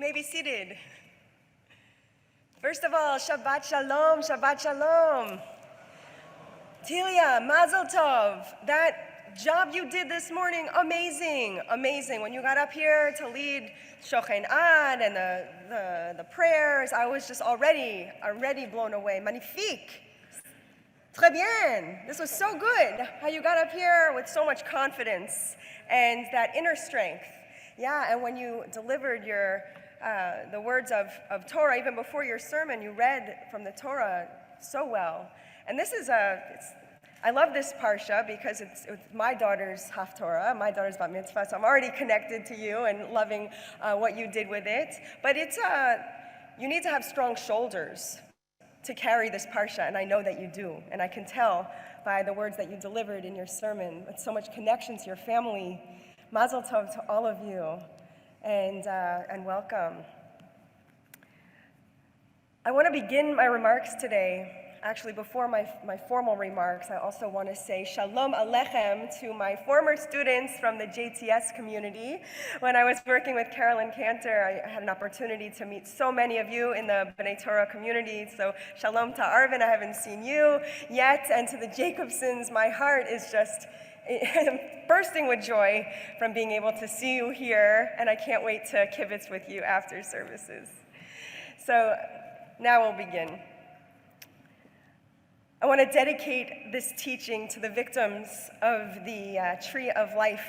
You may be seated. First of all, Shabbat Shalom, Shabbat Shalom. Tilia, Mazel Tov. That job you did this morning, amazing, amazing. When you got up here to lead Shochen Ad and the prayers, I was just already blown away. Magnifique. Très bien. This was so good. How you got up here with so much confidence and that inner strength. Yeah, and when you delivered the words of Torah, even before your sermon, you read from the Torah so well. And this is I love this parsha because it's my daughter's Haftorah, my daughter's Bat Mitzvah, so I'm already connected to you and loving what you did with it. But you need to have strong shoulders to carry this parsha, and I know that you do. And I can tell by the words that you delivered in your sermon, with so much connection to your family. Mazel tov to all of you, and welcome. I want to begin my remarks today. Actually, before my formal remarks, I also want to say Shalom Aleichem to my former students from the JTS community. When I was working with Carolyn Cantor, I had an opportunity to meet so many of you in the B'nai Torah community. So Shalom to Arvin, I haven't seen you yet, and to the Jacobsons, my heart is just bursting with joy from being able to see you here, and I can't wait to kibitz with you after services. So now we'll begin. I want to dedicate this teaching to the victims of the Tree of Life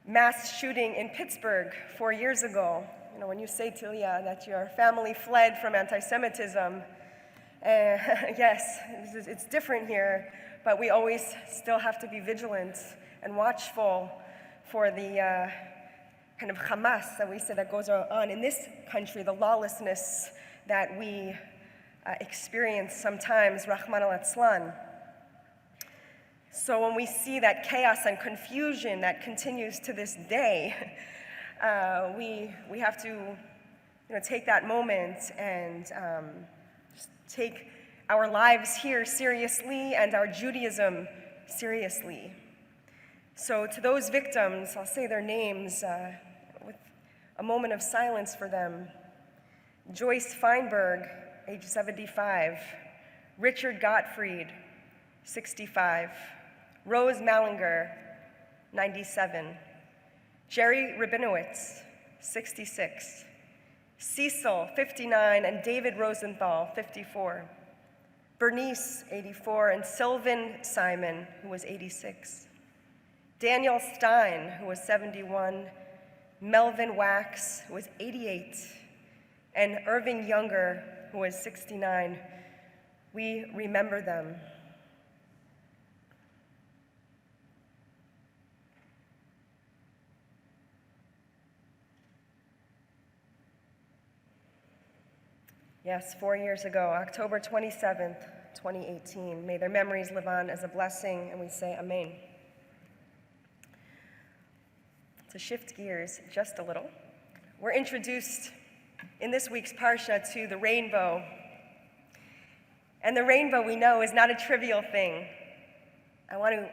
mass shooting in Pittsburgh 4 years ago. You know, when you say, Tilia, that your family fled from anti-Semitism, yes, it's different here, but we always still have to be vigilant and watchful for the kind of Hamas that we say that goes on in this country, the lawlessness that we experience sometimes, Rahman al-Atzlan. So when we see that chaos and confusion that continues to this day, we have to take that moment and take our lives here seriously and our Judaism seriously. So to those victims, I'll say their names with a moment of silence for them. Joyce Feinberg, age 75. Richard Gottfried, 65. Rose Mallinger, 97. Jerry Rabinowitz, 66. Cecil, 59, and David Rosenthal, 54. Bernice, 84, and Sylvan Simon, who was 86. Daniel Stein, who was 71. Melvin Wax, who was 88. And Irving Younger, who was 69. We remember them. Yes, 4 years ago, October 27th, 2018. May their memories live on as a blessing, and we say amen. To shift gears just a little, we're introduced in this week's Parsha to the rainbow. And the rainbow, we know, is not a trivial thing. I want to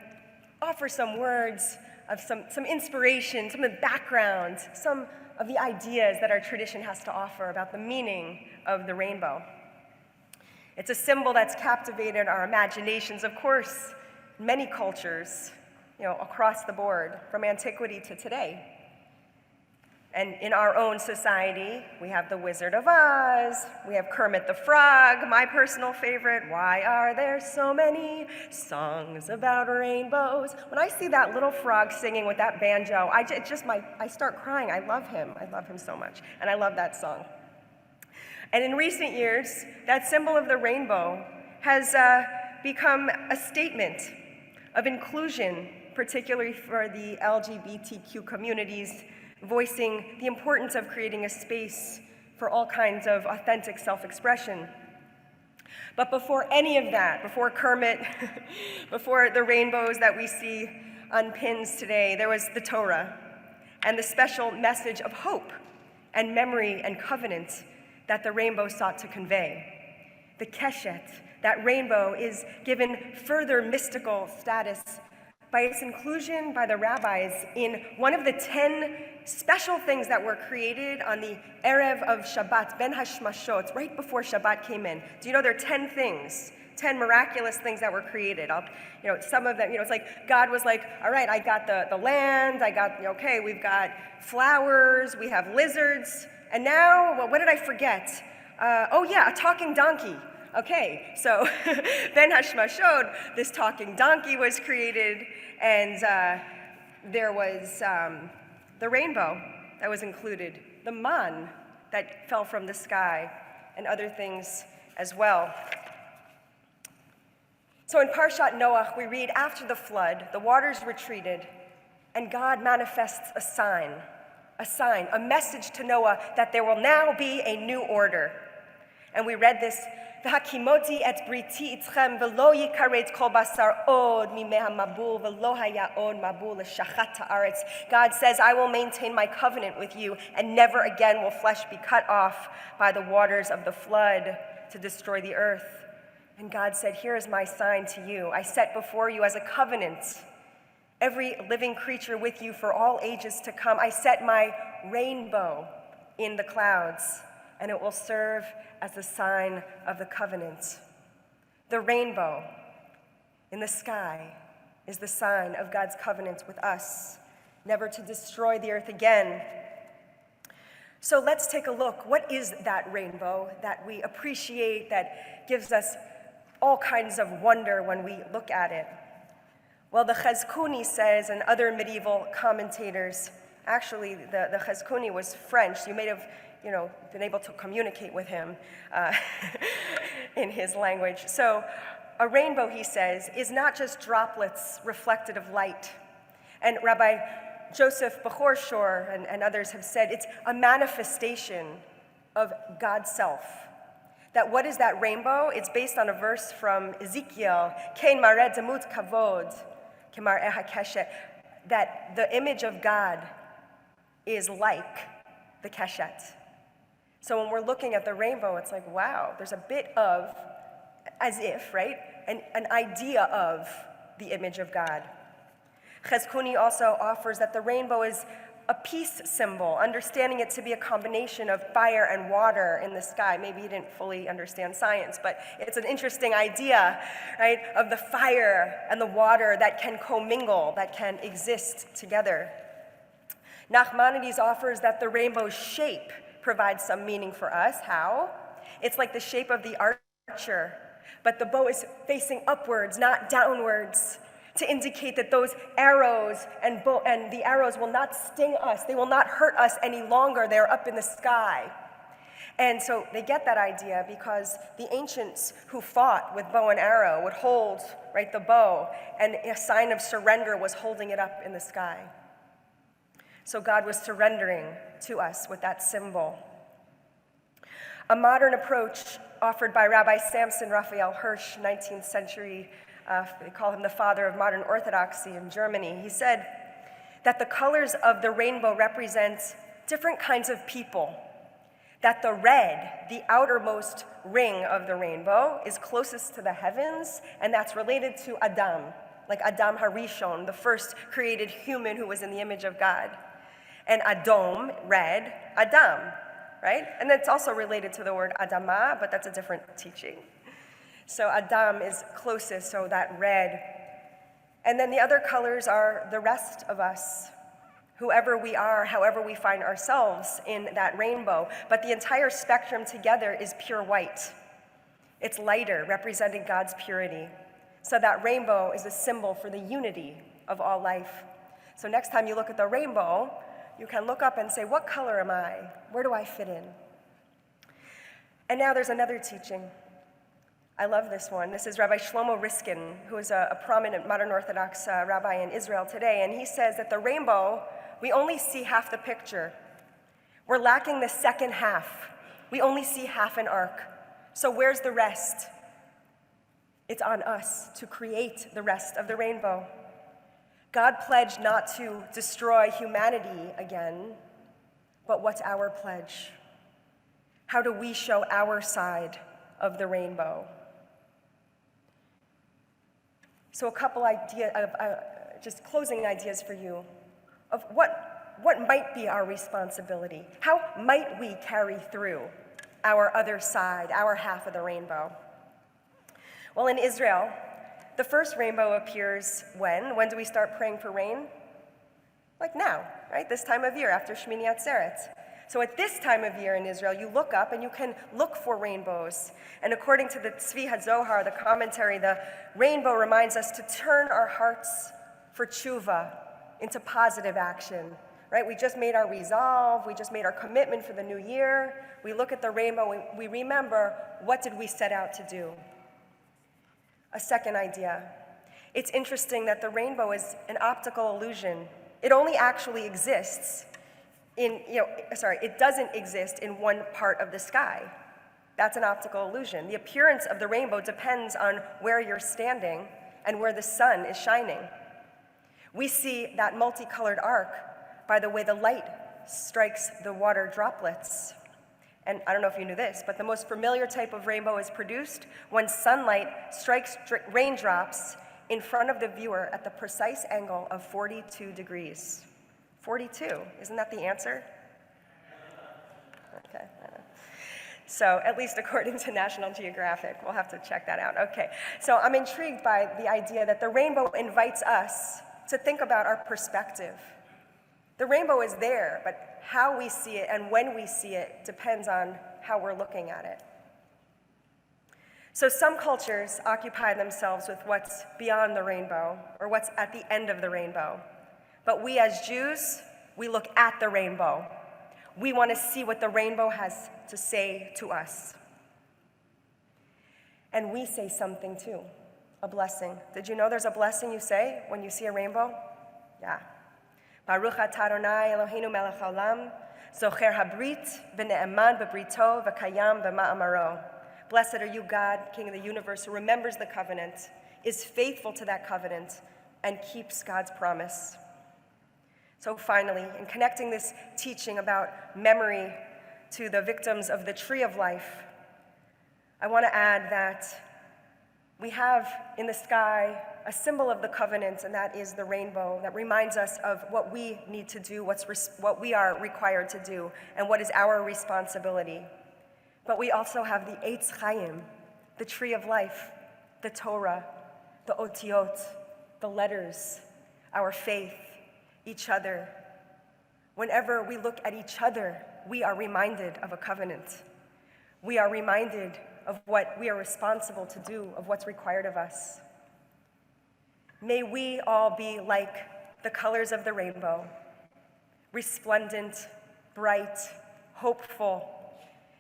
offer some words of some inspiration, some of the background, some of the ideas that our tradition has to offer about the meaning of the rainbow. It's a symbol that's captivated our imaginations, of course, in many cultures, across the board, from antiquity to today. And in our own society, we have the Wizard of Oz, we have Kermit the Frog, my personal favorite, why are there so many songs about rainbows? When I see that little frog singing with that banjo, I start crying. I love him so much, and I love that song. And in recent years, that symbol of the rainbow has become a statement of inclusion, particularly for the LGBTQ communities, voicing the importance of creating a space for all kinds of authentic self-expression. But before any of that, before Kermit, before the rainbows that we see on pins today, there was the Torah and the special message of hope and memory and covenant that the rainbow sought to convey. The Keshet, that rainbow, is given further mystical status by its inclusion by the rabbis in one of the 10 special things that were created on the Erev of Shabbat, Ben Hashmashot, right before Shabbat came in. Do you know there are 10 things, 10 miraculous things that were created? Some of them, it's like God was like, all right, I got the land, okay, we've got flowers, we have lizards, and now, well, what did I forget? A talking donkey. Okay, so Ben Hashmashod, this talking donkey was created, and there was the rainbow that was included, the man that fell from the sky, and other things as well. So in Parshat Noach, we read, after the flood, the waters retreated, and God manifests a sign, a message to Noah that there will now be a new order. And we read this, "V'hakimoti et briti itchem v'lo yikaret kol basar od mimei hamabul v'lo haya od mabul l'shachat haaretz." God says, I will maintain my covenant with you, and never again will flesh be cut off by the waters of the flood to destroy the earth. And God said, here is my sign to you. I set before you as a covenant every living creature with you for all ages to come. I set my rainbow in the clouds, and it will serve as the sign of the covenant. The rainbow in the sky is the sign of God's covenant with us, never to destroy the earth again. So let's take a look. What is that rainbow that we appreciate, that gives us all kinds of wonder when we look at it? Well, the Chazkuni says, and other medieval commentators, actually the Chazkuni was French. You may have been able to communicate with him in his language. So a rainbow, he says, is not just droplets reflected of light. And Rabbi Joseph Bechor Shor and others have said it's a manifestation of God's self. That what is that rainbow? It's based on a verse from Ezekiel, Kein mared demut kavod, kemar ehakeshet, that the image of God is like the keshet. So when we're looking at the rainbow, it's like, wow, there's a bit of, as if, right, an idea of the image of God. Chazkuni also offers that the rainbow is a peace symbol, understanding it to be a combination of fire and water in the sky. Maybe you didn't fully understand science, but it's an interesting idea, right, of the fire and the water that can commingle, that can exist together. Nachmanides offers that the rainbow's shape provides some meaning for us. How? It's like the shape of the archer, but the bow is facing upwards, not downwards, to indicate that those arrows and the arrows will not sting us. They will not hurt us any longer. They're up in the sky. And so they get that idea because the ancients who fought with bow and arrow would hold, right, the bow, and a sign of surrender was holding it up in the sky. So God was surrendering to us with that symbol. A modern approach offered by Rabbi Samson Raphael Hirsch, 19th century, they call him the father of modern orthodoxy in Germany. He said that the colors of the rainbow represent different kinds of people. That the red, the outermost ring of the rainbow, is closest to the heavens, and that's related to Adam, like Adam Harishon, the first created human who was in the image of God. And Adom, red, Adam, right? And that's also related to the word Adama, but that's a different teaching. So Adam is closest, so that red. And then the other colors are the rest of us, whoever we are, however we find ourselves in that rainbow. But the entire spectrum together is pure white. It's lighter, representing God's purity. So that rainbow is a symbol for the unity of all life. So next time you look at the rainbow, you can look up and say, what color am I? Where do I fit in? And now there's another teaching. I love this one. This is Rabbi Shlomo Riskin, who is a prominent modern Orthodox rabbi in Israel today, and he says that the rainbow, we only see half the picture. We're lacking the second half. We only see half an arc. So where's the rest? It's on us to create the rest of the rainbow. God pledged not to destroy humanity again, but what's our pledge? How do we show our side of the rainbow? So a couple just closing ideas for you of what what might be our responsibility? How might we carry through our other side, our half of the rainbow? Well, in Israel, the first rainbow appears when? When do we start praying for rain? Like now, right? This time of year, after Shmini Atzeret. So at this time of year in Israel, you look up and you can look for rainbows. And according to the Tzvi HaZohar, the commentary, the rainbow reminds us to turn our hearts for tshuva into positive action, right? We just made our resolve, we just made our commitment for the new year. We look at the rainbow, we remember, what did we set out to do? A second idea. It's interesting that the rainbow is an optical illusion. It only actually exists it doesn't exist in one part of the sky. That's an optical illusion. The appearance of the rainbow depends on where you're standing and where the sun is shining. We see that multicolored arc by the way the light strikes the water droplets. And I don't know if you knew this, but the most familiar type of rainbow is produced when sunlight strikes raindrops in front of the viewer at the precise angle of 42 degrees. 42, isn't that the answer? Okay. So at least according to National Geographic, we'll have to check that out. Okay, so I'm intrigued by the idea that the rainbow invites us to think about our perspective. The rainbow is there, but how we see it and when we see it depends on how we're looking at it. So some cultures occupy themselves with what's beyond the rainbow, or what's at the end of the rainbow. But we as Jews, we look at the rainbow. We want to see what the rainbow has to say to us. And we say something too, a blessing. Did you know there's a blessing you say when you see a rainbow? Yeah. Baruch atah Adonai Eloheinu melech haolam, zocher habrit v'ne'eman b'brito v'kayam b'ma'amaro. Blessed are you, God, King of the universe, who remembers the covenant, is faithful to that covenant, and keeps God's promise. So finally, in connecting this teaching about memory to the victims of the tree of life, I want to add that we have in the sky a symbol of the covenant, and that is the rainbow that reminds us of what we need to do, what we are required to do, and what is our responsibility. But we also have the Eitz Chaim, the tree of life, the Torah, the otiot, the letters, our faith, each other. Whenever we look at each other, we are reminded of a covenant. We are reminded of what we are responsible to do, of what's required of us. May we all be like the colors of the rainbow, resplendent, bright, hopeful.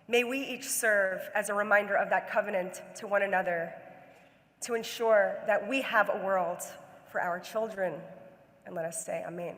May we each serve as a reminder of that covenant to one another, to ensure that we have a world for our children. And let us say, Amen.